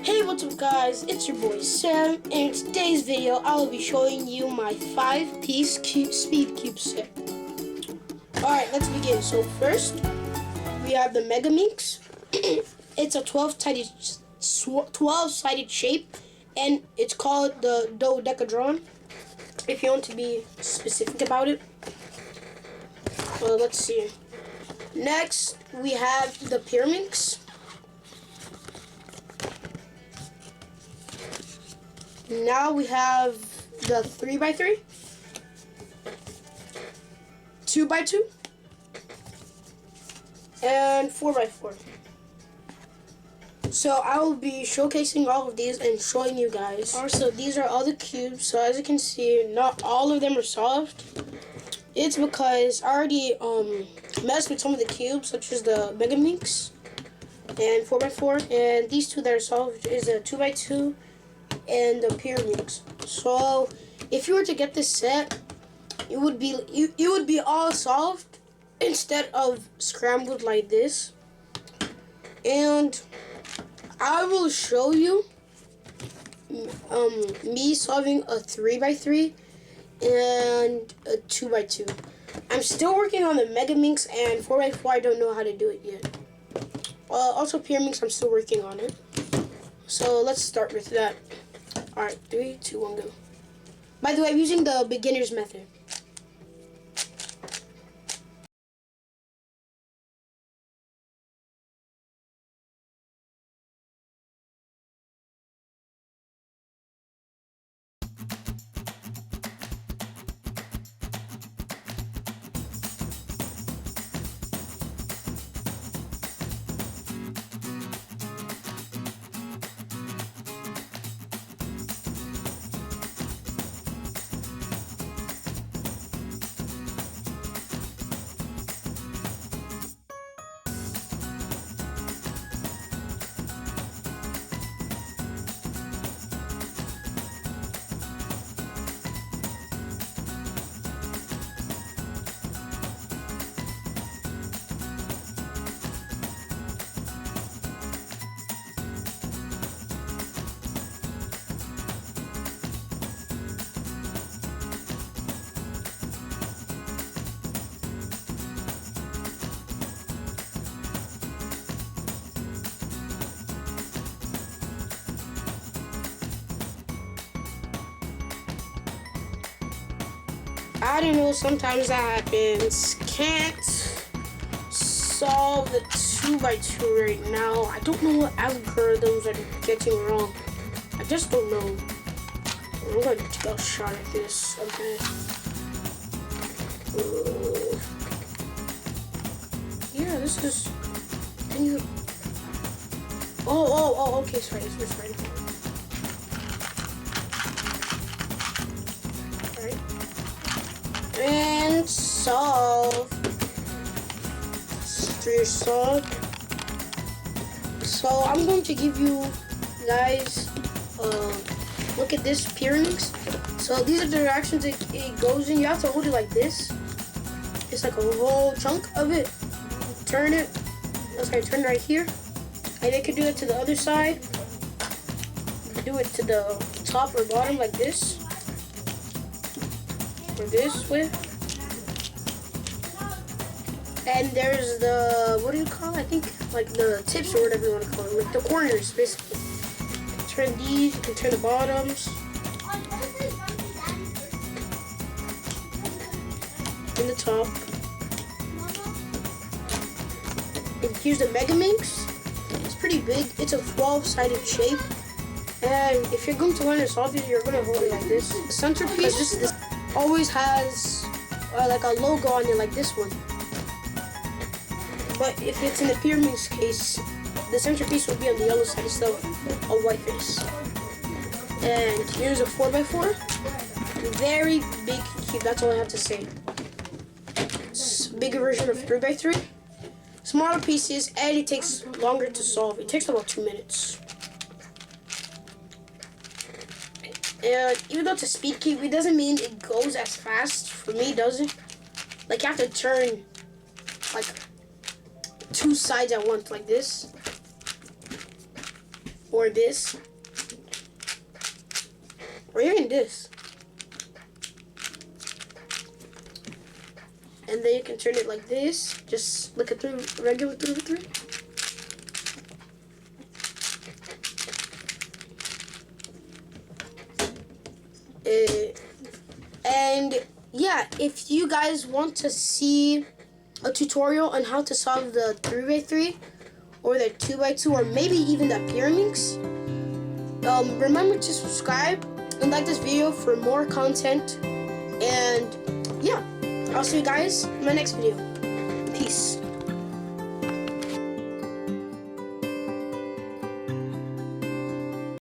Hey, what's up guys, it's your boy Sam, and in today's video I will be showing you my 5-piece speed cube set. Alright, let's begin. So first, we have the megaminx. It's a 12-sided shape, and it's called the dodecahedron, if you want to be specific about it. Well, let's see. Next, we have the megaminx. Now we have the 3x3, 2x2, and 4x4. So I will be showcasing all of these and showing you guys. Also, these are all the cubes. So as you can see, not all of them are solved. It's because I already messed with some of the cubes, such as the megaminx and 4x4, and these two that are solved is a 2x2 and the megaminx. So if you were to get this set, it would be all solved instead of scrambled like this. And I will show you me solving a 3x3 and a 2x2. I'm still working on the megaminx, and 4x4 I don't know how to do it yet. Also megaminx, I'm still working on it. So let's start with that. Alright, 3, 2, 1, go. By the way, I'm using the beginner's method. I don't know, sometimes that happens. Can't solve the 2x2 right now. I don't know what algorithms are getting wrong. I just don't know. I'm gonna take a shot at this. Okay. Yeah, this is. Can you? Oh. Okay, sorry. It's right. And solve. 3 solved. So I'm going to give you guys look at this megaminx. So these are the directions it goes in. You have to hold it like this. It's like a whole chunk of it. Turn it. Let's turn it right here. And you can do it to the other side. Do it to the top or bottom like this. Or this way. And there's the, what do you call it? I think like the tips or whatever you want to call it. Like the corners, basically. Turn these, you can turn the bottoms. And the top. And here's the megaminx. It's pretty big. It's a 12-sided shape. And if you're going to learn to solve it, you're going to hold it like this. The centerpiece, this always has like a logo on it, like this one. But if it's in the megaminx case, the centerpiece will be on the yellow side instead of a white face. And here's a 4x4. Very big cube, that's all I have to say. It's a bigger version of 3x3. Smaller pieces, and it takes longer to solve. It takes about 2 minutes. And even though it's a speed cube, it doesn't mean it goes as fast. For me, does it? Like, you have to turn like 2 sides at once, like this. or this, or even this. And then you can turn it like this. Just look at through regular 3x3. And yeah, if you guys want to see a tutorial on how to solve the 3x3 or the 2x2 or maybe even the megaminx, remember to subscribe and like this video for more content. And yeah, I'll see you guys in my next video. Peace.